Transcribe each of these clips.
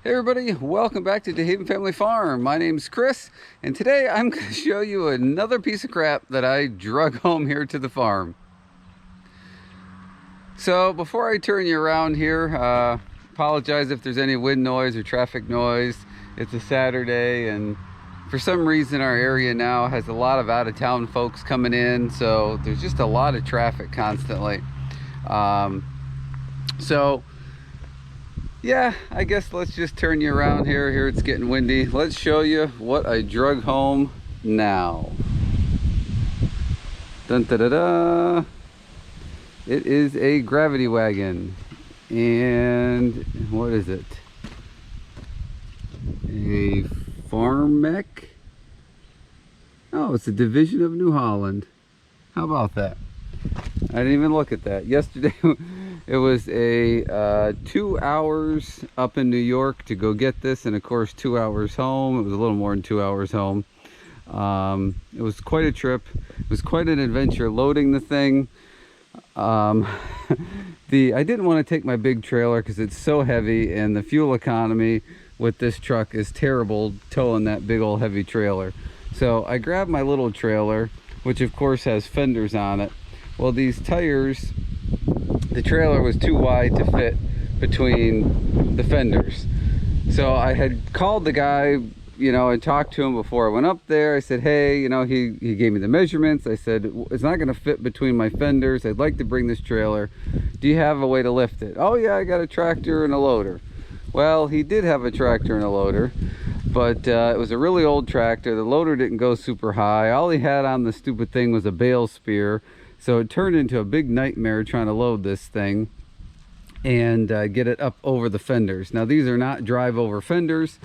Hey everybody, welcome back to DeHaven Family Farm. My name's Chris, and today I'm going to show you another piece of crap that I drug home here to the farm. So before I turn you around here, apologize if there's any wind noise or traffic noise. It's a Saturday, and for some reason our area now has a lot of out-of-town folks coming in, so there's just a lot of traffic constantly. Yeah, I guess let's just turn you around here. Here it's getting windy. Let's show you what I drug home now. Dun da da da. It is a gravity wagon. And what is it? A Farmec? Oh, it's a division of New Holland. How about that? I didn't even look at that. Yesterday it was a 2 hours up in New York to go get this, and of course 2 hours home. It was a little more than 2 hours home. It was quite a trip. It was quite an adventure loading the thing. I didn't want to take my big trailer because it's so heavy, and the fuel economy with this truck is terrible towing that big old heavy trailer. So I grabbed my little trailer, which of course has fenders on it. Well, these tires, the trailer was too wide to fit between the fenders. So I had called the guy, you know, and talked to him before I went up there. I said, hey, you know, he gave me the measurements. I said, it's not going to fit between my fenders. I'd like to bring this trailer. Do you have a way to lift it? Oh yeah, I got a tractor and a loader. Well, he did have a tractor and a loader, but it was a really old tractor. The loader didn't go super high. All he had on the stupid thing was a bale spear. So it turned into a big nightmare trying to load this thing and get it up over the fenders. Now these are not drive over fenders.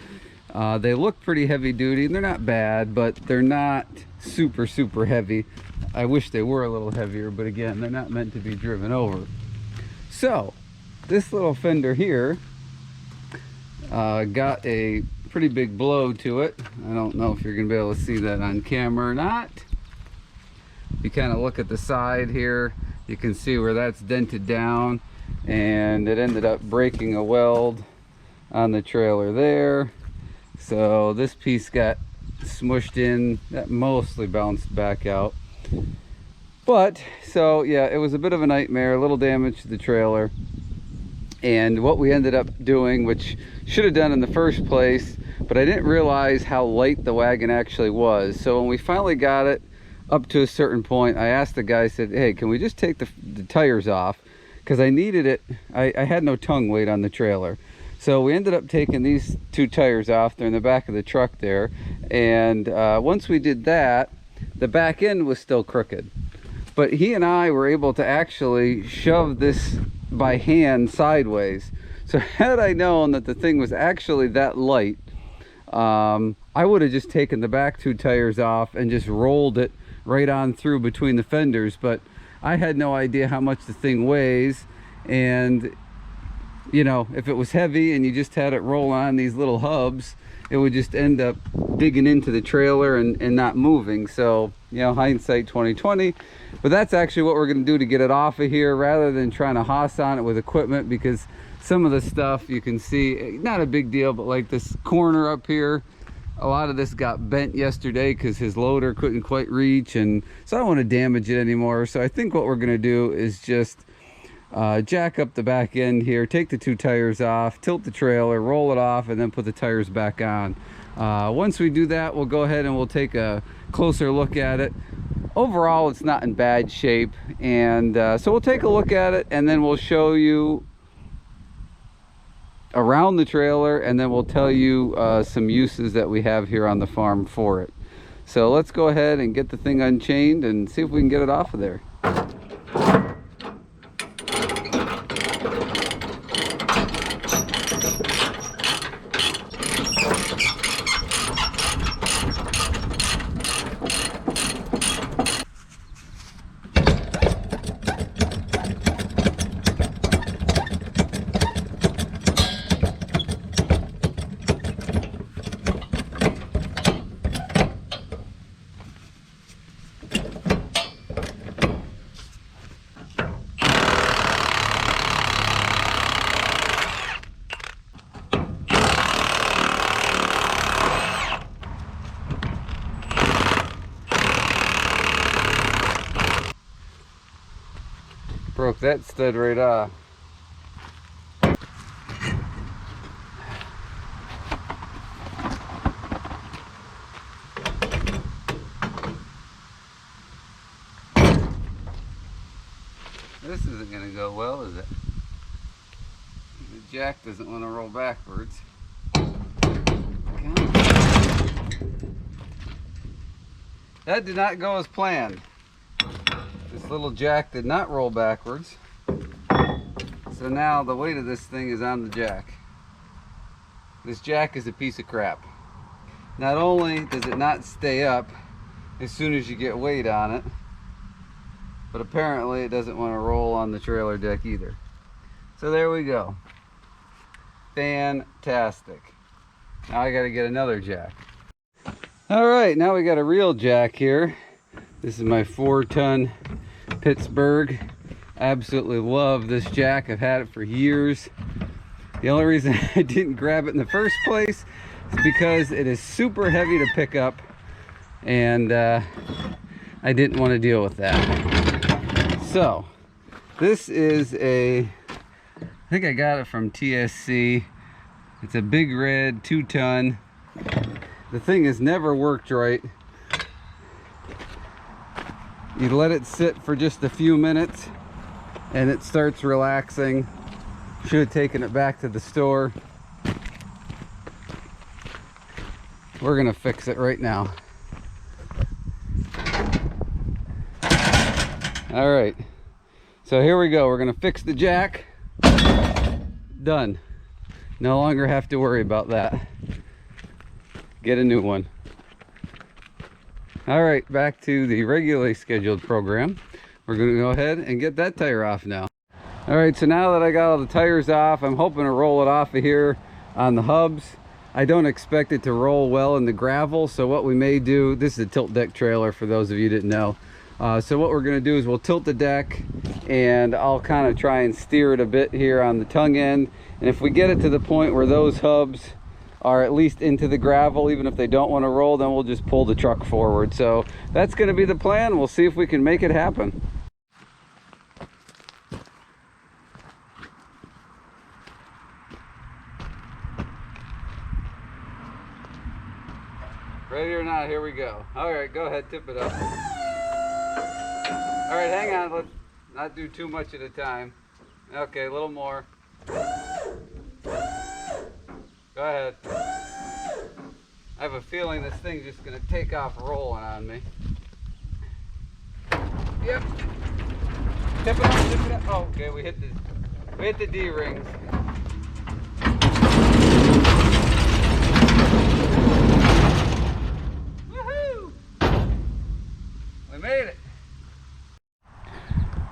They look pretty heavy duty and they're not bad, but they're not super heavy. I wish they were a little heavier, but again, they're not meant to be driven over. So this little fender here got a pretty big blow to it. I don't know if you're gonna be able to see that on camera or not. You kind of look at the side here, you can see where that's dented down, and it ended up breaking a weld on the trailer there. So this piece got smushed in. That mostly bounced back out. But so yeah, it was a bit of a nightmare, a little damage to the trailer. And what we ended up doing, which should have done in the first place, but I didn't realize how light the wagon actually was. So when we finally got it up to a certain point, I asked the guy, I said, hey, can we just take the tires off? Because I needed it. I had no tongue weight on the trailer. So we ended up taking these two tires off. They're in the back of the truck there. And once we did that, the back end was still crooked. But he and I were able to actually shove this by hand sideways. So had I known that the thing was actually that light, I would have just taken the back two tires off and just rolled it right on through between the fenders. But I had no idea how much the thing weighs, and you know, if it was heavy and you just had it roll on these little hubs, it would just end up digging into the trailer and not moving. So, you know, hindsight 2020. But that's actually what we're going to do to get it off of here, rather than trying to hoss on it with equipment, because some of the stuff you can see, not a big deal, but like this corner up here, a lot of this got bent yesterday because his loader couldn't quite reach, and so I don't want to damage it anymore. So I think what we're going to do is just jack up the back end here, take the two tires off, tilt the trailer, roll it off, and then put the tires back on. Once we do that, we'll go ahead and we'll take a closer look at it. Overall, it's not in bad shape, and so we'll take a look at it, and then we'll show you around the trailer, and then we'll tell you some uses that we have here on the farm for it. So let's go ahead and get the thing unchained and see if we can get it off of there. broke that stud right off. This isn't going to go well, is it? The jack doesn't want to roll backwards. That did not go as planned. This little jack did not roll backwards. So now the weight of this thing is on the jack. This jack is a piece of crap. Not only does it not stay up as soon as you get weight on it, but apparently it doesn't want to roll on the trailer deck either. So there we go. Fantastic. Now I got to get another jack. All right, now we got a real jack here. This is my 4-ton Pittsburgh. Absolutely love this jack. I've had it for years. The only reason I didn't grab it in the first place is because it is super heavy to pick up, and I didn't want to deal with that. So this is I think I got it from TSC. It's a big red 2-ton. The thing has never worked right. You let it sit for just a few minutes and it starts relaxing. Should have taken it back to the store. We're gonna fix it right now. All right, so here we go. We're gonna fix the jack. Done. No longer have to worry about that. Get a new one. All right, back to the regularly scheduled program. We're gonna go ahead and get that tire off now. All right, so now that I got all the tires off, I'm hoping to roll it off of here on the hubs. I don't expect it to roll well in the gravel, so what we may do, this is a tilt deck trailer for those of you who didn't know. So what we're gonna do is we'll tilt the deck and I'll kind of try and steer it a bit here on the tongue end. And if we get it to the point where those hubs are at least into the gravel, even if they don't want to roll, then we'll just pull the truck forward. So that's going to be the plan. We'll see if we can make it happen. Ready or not, here we go. All right, go ahead, tip it up. All right, hang on, let's not do too much at a time. Okay, a little more. Go ahead. I have a feeling this thing's just gonna take off rolling on me. Yep. Tip it up, tip it up. Oh, okay, we hit the D-rings. Woohoo! We made it.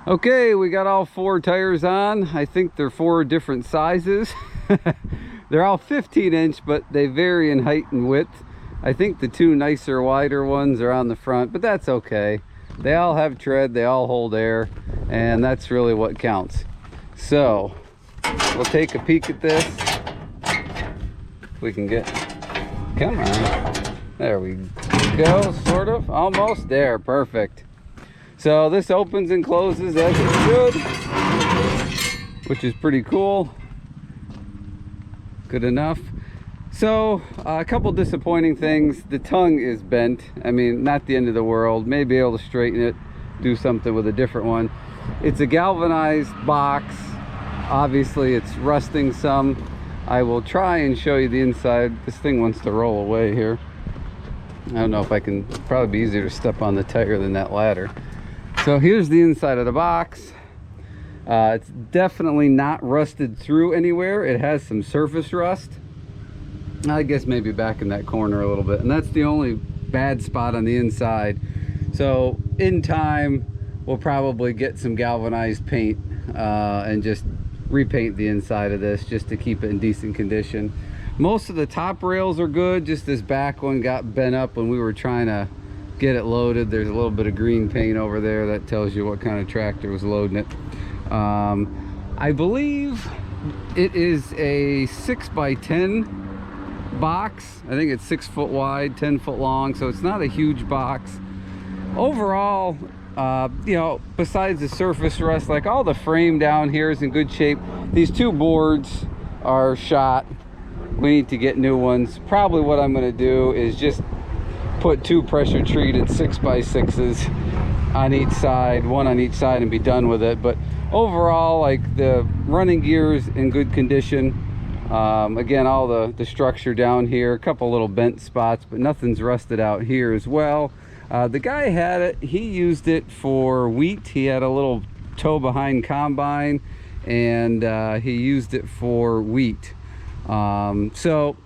Okay, we got all 4 tires on. I think they're 4 different sizes. They're all 15-inch, but they vary in height and width. I think the 2 nicer, wider ones are on the front, but that's okay. They all have tread, they all hold air, and that's really what counts. So, we'll take a peek at this. We can get, come on. There we go, sort of, almost there, perfect. So this opens and closes as it should, which is pretty cool. Good enough. So a couple disappointing things. The tongue is bent. I mean, not the end of the world. May be able to straighten it, do something with a different one. It's a galvanized box. Obviously it's rusting some. I will try and show you the inside. This thing wants to roll away here. I don't know if I can, probably be easier to step on the tire than that ladder. So here's the inside of the box. It's definitely not rusted through anywhere. It has some surface rust. I guess maybe back in that corner a little bit. And that's the only bad spot on the inside. So in time, we'll probably get some galvanized paint and just repaint the inside of this just to keep it in decent condition. Most of the top rails are good. Just this back one got bent up when we were trying to get it loaded. There's a little bit of green paint over there that tells you what kind of tractor was loading it. I believe it is a 6x10 box. I think it's 6 foot wide, 10 foot long, so it's not a huge box. Overall, you know, besides the surface rust, like all the frame down here is in good shape. These two boards are shot. We need to get new ones. Probably what I'm going to do is just put two pressure treated 6x6s on each side, one on each side, and be done with it. But overall, like, the running gear's in good condition. Again, all the structure down here, a couple little bent spots, but nothing's rusted out here as well. The guy had it, he used it for wheat. He had a little tow behind combine, and he used it for wheat. So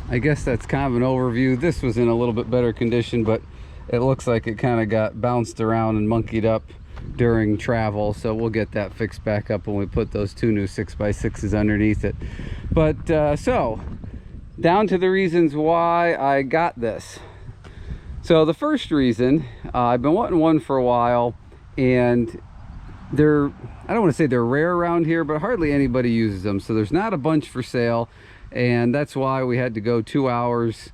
I guess that's kind of an overview. This was in a little bit better condition, but it looks like it kind of got bounced around and monkeyed up during travel, so we'll get that fixed back up when we put those two new 6x6s underneath it. But so down to the reasons why I got this. So the first reason, I've been wanting one for a while, and they're, I don't want to say they're rare around here, but hardly anybody uses them, so there's not a bunch for sale, and that's why we had to go 2 hours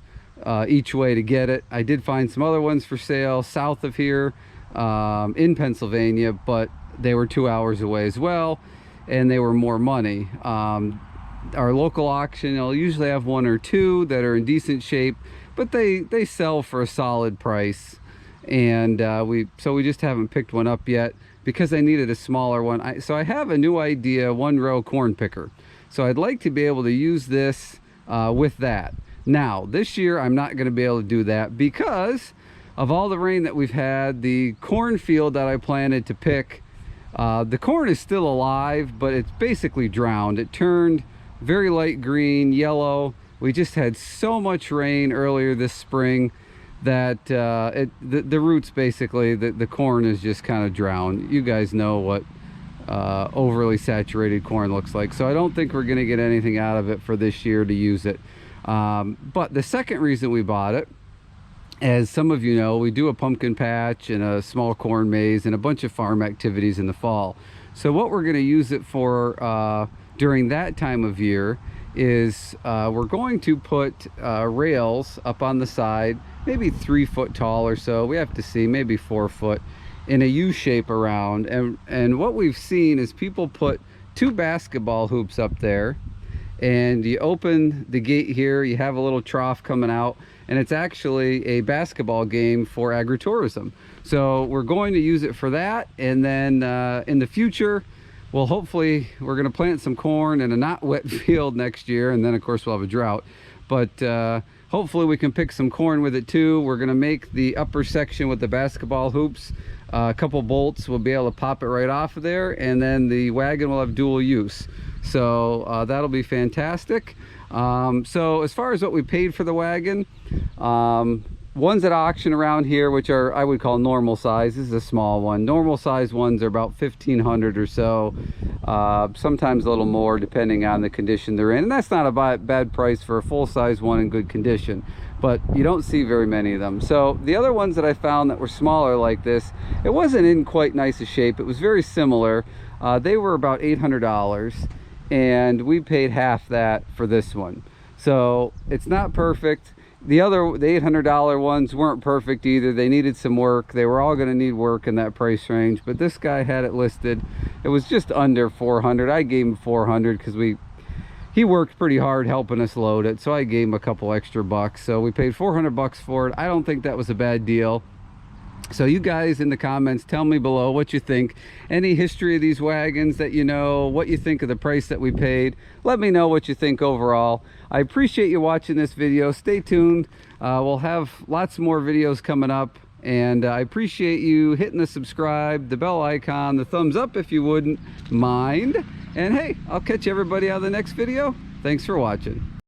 each way to get it. I did find some other ones for sale south of here, in Pennsylvania, but they were 2 hours away as well, and they were more money. Our local auction, they'll usually have one or two that are in decent shape, but they sell for a solid price, and we just haven't picked one up yet because I needed a smaller one. So I have a new idea, one row corn picker, so I'd like to be able to use this with that. Now this year I'm not going to be able to do that because of all the rain that we've had. The cornfield that I planted to pick, the corn is still alive, but it's basically drowned. It turned very light green, yellow. We just had so much rain earlier this spring that the roots, basically, the corn is just kind of drowned. You guys know what overly saturated corn looks like. So I don't think we're going to get anything out of it for this year to use it. But the second reason we bought it, as some of you know, we do a pumpkin patch and a small corn maze and a bunch of farm activities in the fall. So what we're going to use it for during that time of year is we're going to put rails up on the side, maybe 3 foot tall or so. We have to see, maybe 4 foot, in a U shape around. And what we've seen is people put 2 basketball hoops up there, and you open the gate here, you have a little trough coming out, and it's actually a basketball game for agritourism. So we're going to use it for that, and then in the future, well, hopefully we're going to plant some corn in a not wet field next year, and then of course we'll have a drought, but hopefully we can pick some corn with it too. We're going to make the upper section with the basketball hoops, a couple bolts, we'll be able to pop it right off of there, and then the wagon will have dual use. So that'll be fantastic. So as far as what we paid for the wagon, ones at auction around here, which are, I would call normal size, this is a small one. Normal size ones are about $1,500 or so, sometimes a little more depending on the condition they're in, and that's not a bad price for a full-size one in good condition, but you don't see very many of them. So the other ones that I found that were smaller like this, it wasn't in quite nice a shape, it was very similar. They were about $800, and we paid half that for this one. So it's not perfect. The $800 ones weren't perfect either. They needed some work. They were all going to need work in that price range, but this guy had it listed. It was just under $400. I gave him $400 because he worked pretty hard helping us load it, so I gave him a couple extra bucks. So we paid $400 for it. I don't think that was a bad deal. So you guys in the comments, tell me below what you think. Any history of these wagons that you know, what you think of the price that we paid. Let me know what you think overall. I appreciate you watching this video. Stay tuned. We'll have lots more videos coming up, and I appreciate you hitting the subscribe, the bell icon, the thumbs up if you wouldn't mind. And hey, I'll catch everybody on the next video. Thanks for watching.